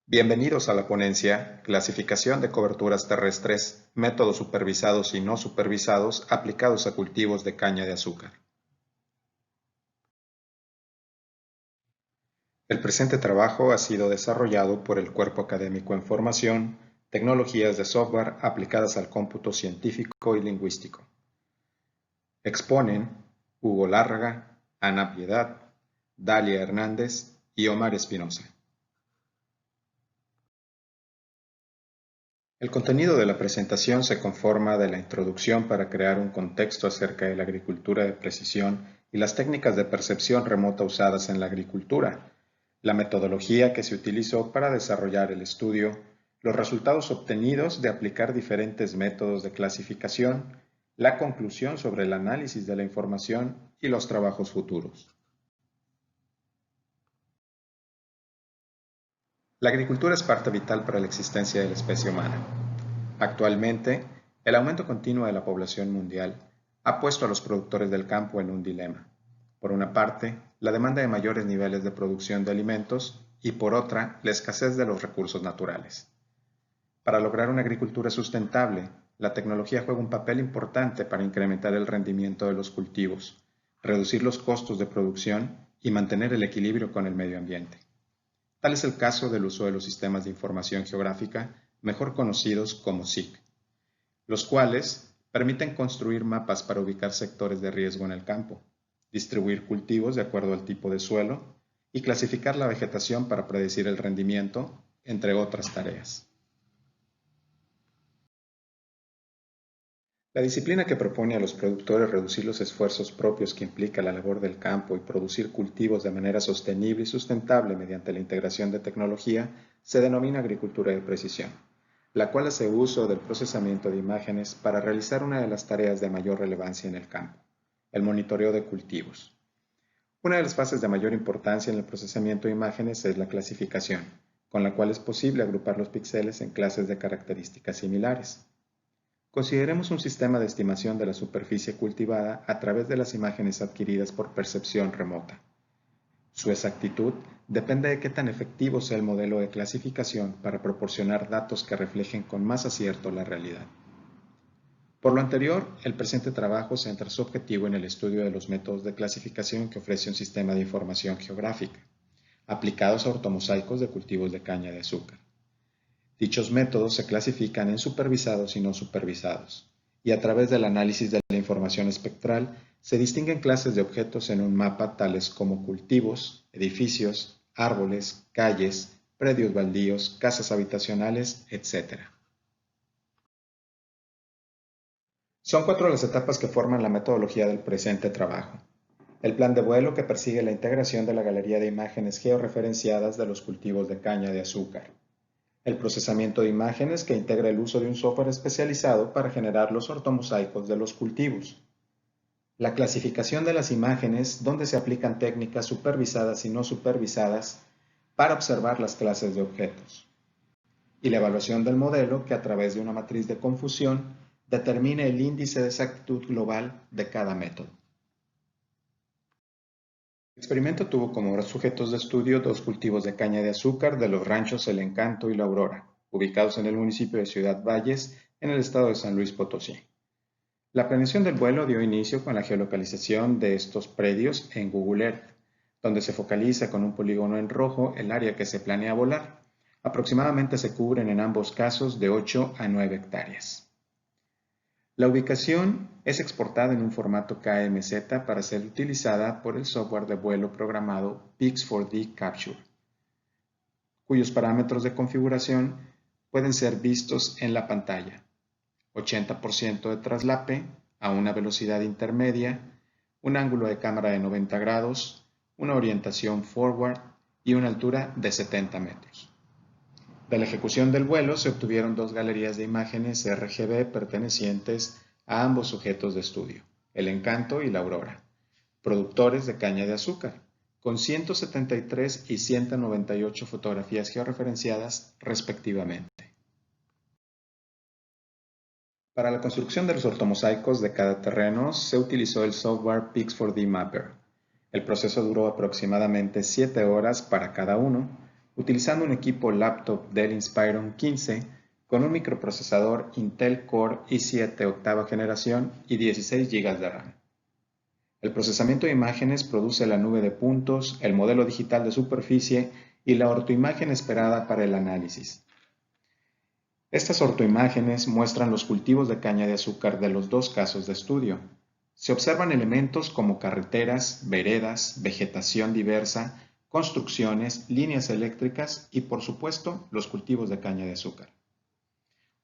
Bienvenidos a la ponencia Clasificación de coberturas terrestres, métodos supervisados y no supervisados aplicados a cultivos de caña de azúcar. El presente trabajo ha sido desarrollado por el Cuerpo Académico en Formación, Tecnologías de Software aplicadas al cómputo científico y lingüístico. Exponen Hugo Lárraga, Ana Piedad, Dalia Hernández y Omar Espinosa. El contenido de la presentación se conforma de la introducción para crear un contexto acerca de la agricultura de precisión y las técnicas de percepción remota usadas en la agricultura, la metodología que se utilizó para desarrollar el estudio, los resultados obtenidos de aplicar diferentes métodos de clasificación, la conclusión sobre el análisis de la información y los trabajos futuros. La agricultura es parte vital para la existencia de la especie humana. Actualmente, el aumento continuo de la población mundial ha puesto a los productores del campo en un dilema. Por una parte, la demanda de mayores niveles de producción de alimentos y por otra, la escasez de los recursos naturales. Para lograr una agricultura sustentable, la tecnología juega un papel importante para incrementar el rendimiento de los cultivos, reducir los costos de producción y mantener el equilibrio con el medio ambiente. Tal es el caso del uso de los sistemas de información geográfica, mejor conocidos como SIC, los cuales permiten construir mapas para ubicar sectores de riesgo en el campo, distribuir cultivos de acuerdo al tipo de suelo y clasificar la vegetación para predecir el rendimiento, entre otras tareas. La disciplina que propone a los productores reducir los esfuerzos propios que implica la labor del campo y producir cultivos de manera sostenible y sustentable mediante la integración de tecnología se denomina agricultura de precisión, la cual hace uso del procesamiento de imágenes para realizar una de las tareas de mayor relevancia en el campo, el monitoreo de cultivos. Una de las fases de mayor importancia en el procesamiento de imágenes es la clasificación, con la cual es posible agrupar los píxeles en clases de características similares. Consideremos un sistema de estimación de la superficie cultivada a través de las imágenes adquiridas por percepción remota. Su exactitud depende de qué tan efectivo sea el modelo de clasificación para proporcionar datos que reflejen con más acierto la realidad. Por lo anterior, el presente trabajo centra su objetivo en el estudio de los métodos de clasificación que ofrece un sistema de información geográfica, aplicados a ortomosaicos de cultivos de caña de azúcar. Dichos métodos se clasifican en supervisados y no supervisados, y a través del análisis de la información espectral se distinguen clases de objetos en un mapa tales como cultivos, edificios, árboles, calles, predios baldíos, casas habitacionales, etc. Son 4 las etapas que forman la metodología del presente trabajo. El plan de vuelo que persigue la integración de la galería de imágenes georreferenciadas de los cultivos de caña de azúcar. El procesamiento de imágenes que integra el uso de un software especializado para generar los ortomosaicos de los cultivos. La clasificación de las imágenes donde se aplican técnicas supervisadas y no supervisadas para observar las clases de objetos. Y la evaluación del modelo que a través de una matriz de confusión determine el índice de exactitud global de cada método. El experimento tuvo como sujetos de estudio 2 cultivos de caña de azúcar de los ranchos El Encanto y La Aurora, ubicados en el municipio de Ciudad Valles, en el estado de San Luis Potosí. La planeación del vuelo dio inicio con la geolocalización de estos predios en Google Earth, donde se focaliza con un polígono en rojo el área que se planea volar. Aproximadamente se cubren en ambos casos de 8 a 9 hectáreas. La ubicación es exportada en un formato KMZ para ser utilizada por el software de vuelo programado Pix4D Capture, cuyos parámetros de configuración pueden ser vistos en la pantalla. 80% de traslape a una velocidad intermedia, un ángulo de cámara de 90 grados, una orientación forward y una altura de 70 metros. De la ejecución del vuelo se obtuvieron 2 galerías de imágenes RGB pertenecientes a ambos sujetos de estudio, El Encanto y La Aurora, productores de caña de azúcar, con 173 y 198 fotografías georreferenciadas respectivamente. Para la construcción de los ortomosaicos de cada terreno se utilizó el software Pix4D Mapper. El proceso duró aproximadamente 7 horas para cada uno utilizando un equipo laptop Dell Inspiron 15 con un microprocesador Intel Core i7 octava generación y 16 GB de RAM. El procesamiento de imágenes produce la nube de puntos, el modelo digital de superficie y la ortoimagen esperada para el análisis. Estas ortoimágenes muestran los cultivos de caña de azúcar de los dos casos de estudio. Se observan elementos como carreteras, veredas, vegetación diversa, construcciones, líneas eléctricas y, por supuesto, los cultivos de caña de azúcar.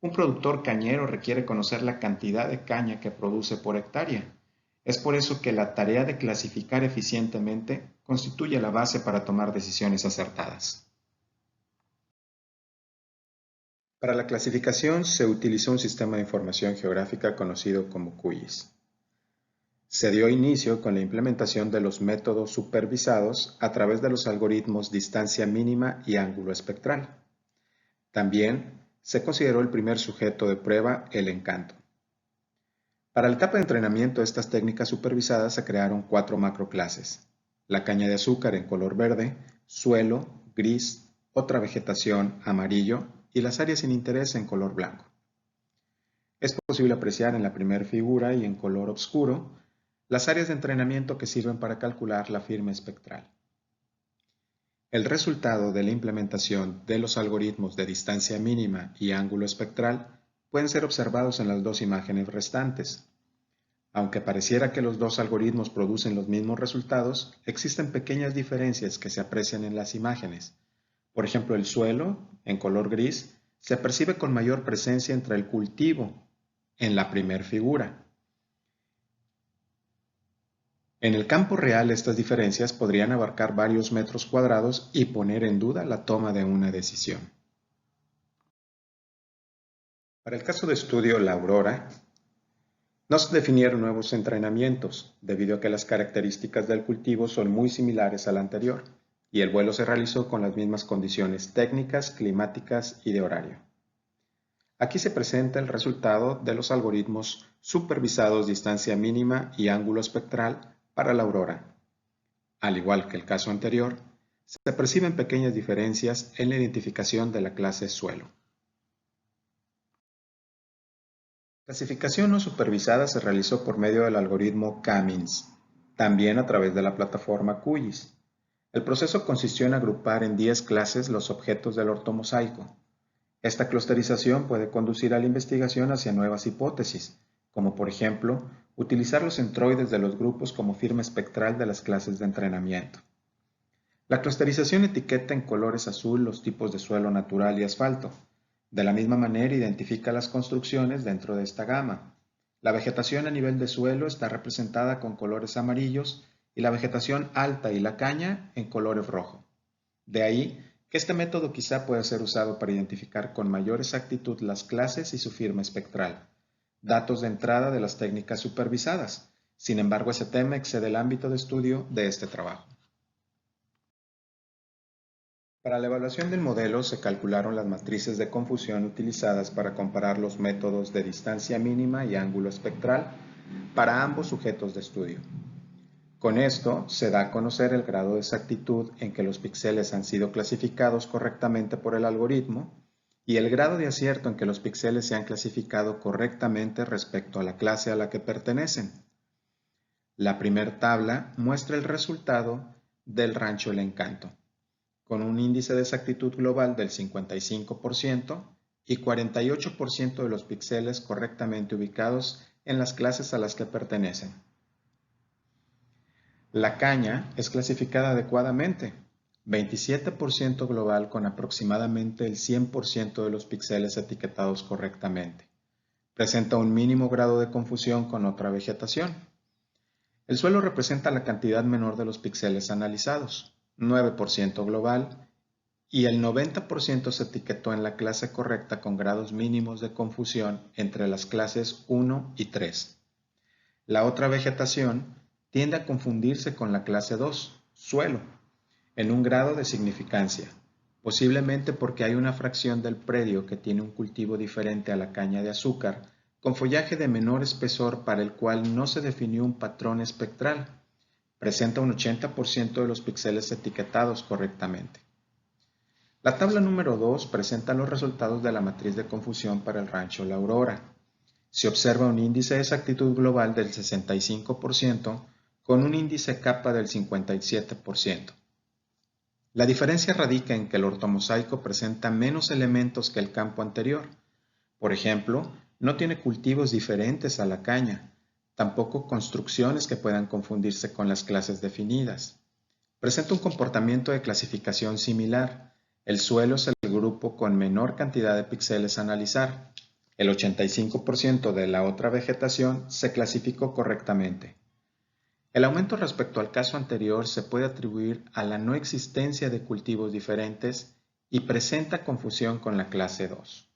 Un productor cañero requiere conocer la cantidad de caña que produce por hectárea. Es por eso que la tarea de clasificar eficientemente constituye la base para tomar decisiones acertadas. Para la clasificación se utilizó un sistema de información geográfica conocido como QGIS. Se dio inicio con la implementación de los métodos supervisados a través de los algoritmos distancia mínima y ángulo espectral. También se consideró el primer sujeto de prueba, el encanto. Para la etapa de entrenamiento de estas técnicas supervisadas se crearon 4 macroclases: la caña de azúcar en color verde, suelo, gris, otra vegetación, amarillo, y las áreas sin interés en color blanco. Es posible apreciar en la primera figura y en color oscuro las áreas de entrenamiento que sirven para calcular la firma espectral. El resultado de la implementación de los algoritmos de distancia mínima y ángulo espectral pueden ser observados en las dos imágenes restantes. Aunque pareciera que los dos algoritmos producen los mismos resultados, existen pequeñas diferencias que se aprecian en las imágenes. Por ejemplo, el suelo, en color gris, se percibe con mayor presencia entre el cultivo, en la primera figura. En el campo real, estas diferencias podrían abarcar varios metros cuadrados y poner en duda la toma de una decisión. Para el caso de estudio La Aurora, no se definieron nuevos entrenamientos, debido a que las características del cultivo son muy similares al anterior, y el vuelo se realizó con las mismas condiciones técnicas, climáticas y de horario. Aquí se presenta el resultado de los algoritmos supervisados distancia mínima y ángulo espectral para la aurora. Al igual que el caso anterior, se perciben pequeñas diferencias en la identificación de la clase suelo. La clasificación no supervisada se realizó por medio del algoritmo K-means, también a través de la plataforma QGIS. El proceso consistió en agrupar en 10 clases los objetos del ortomosaico. Esta clusterización puede conducir a la investigación hacia nuevas hipótesis, como por ejemplo, utilizar los centroides de los grupos como firma espectral de las clases de entrenamiento. La clusterización etiqueta en colores azul los tipos de suelo natural y asfalto. De la misma manera identifica las construcciones dentro de esta gama. La vegetación a nivel de suelo está representada con colores amarillos y la vegetación alta y la caña en colores rojo. De ahí que este método quizá pueda ser usado para identificar con mayor exactitud las clases y su firma espectral, datos de entrada de las técnicas supervisadas. Sin embargo, ese tema excede el ámbito de estudio de este trabajo. Para la evaluación del modelo se calcularon las matrices de confusión utilizadas para comparar los métodos de distancia mínima y ángulo espectral para ambos sujetos de estudio. Con esto se da a conocer el grado de exactitud en que los píxeles han sido clasificados correctamente por el algoritmo y el grado de acierto en que los píxeles se han clasificado correctamente respecto a la clase a la que pertenecen. La primera tabla muestra el resultado del rancho El Encanto, con un índice de exactitud global del 55% y 48% de los píxeles correctamente ubicados en las clases a las que pertenecen. La caña es clasificada adecuadamente, 27% global con aproximadamente el 100% de los píxeles etiquetados correctamente. Presenta un mínimo grado de confusión con otra vegetación. El suelo representa la cantidad menor de los píxeles analizados, 9% global, y el 90% se etiquetó en la clase correcta con grados mínimos de confusión entre las clases 1 y 3. La otra vegetación tiende a confundirse con la clase 2, suelo, en un grado de significancia, posiblemente porque hay una fracción del predio que tiene un cultivo diferente a la caña de azúcar, con follaje de menor espesor para el cual no se definió un patrón espectral. Presenta un 80% de los píxeles etiquetados correctamente. La tabla número 2 presenta los resultados de la matriz de confusión para el rancho La Aurora. Se observa un índice de exactitud global del 65% con un índice kappa del 57%. La diferencia radica en que el ortomosaico presenta menos elementos que el campo anterior. Por ejemplo, no tiene cultivos diferentes a la caña, tampoco construcciones que puedan confundirse con las clases definidas. Presenta un comportamiento de clasificación similar. El suelo es el grupo con menor cantidad de píxeles a analizar. El 85% de la otra vegetación se clasificó correctamente. El aumento respecto al caso anterior se puede atribuir a la no existencia de cultivos diferentes y presenta confusión con la clase 2.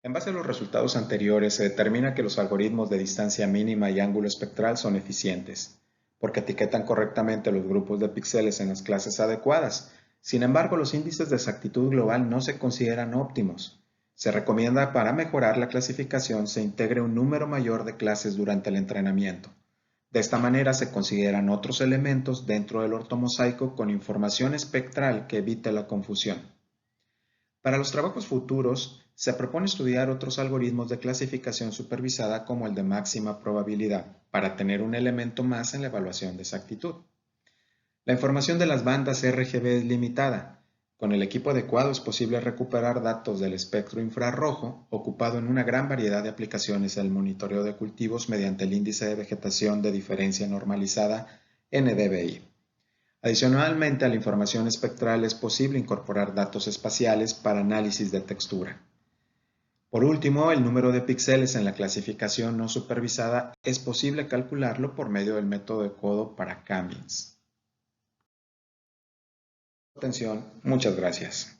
En base a los resultados anteriores, se determina que los algoritmos de distancia mínima y ángulo espectral son eficientes, porque etiquetan correctamente los grupos de píxeles en las clases adecuadas. Sin embargo, los índices de exactitud global no se consideran óptimos. Se recomienda para mejorar la clasificación se integre un número mayor de clases durante el entrenamiento. De esta manera se consideran otros elementos dentro del ortomosaico con información espectral que evite la confusión. Para los trabajos futuros, se propone estudiar otros algoritmos de clasificación supervisada como el de máxima probabilidad, para tener un elemento más en la evaluación de exactitud. La información de las bandas RGB es limitada. Con el equipo adecuado es posible recuperar datos del espectro infrarrojo, ocupado en una gran variedad de aplicaciones del monitoreo de cultivos mediante el índice de vegetación de diferencia normalizada NDVI. Adicionalmente a la información espectral es posible incorporar datos espaciales para análisis de textura. Por último, el número de píxeles en la clasificación no supervisada es posible calcularlo por medio del método de codo para K-means. Atención, muchas gracias.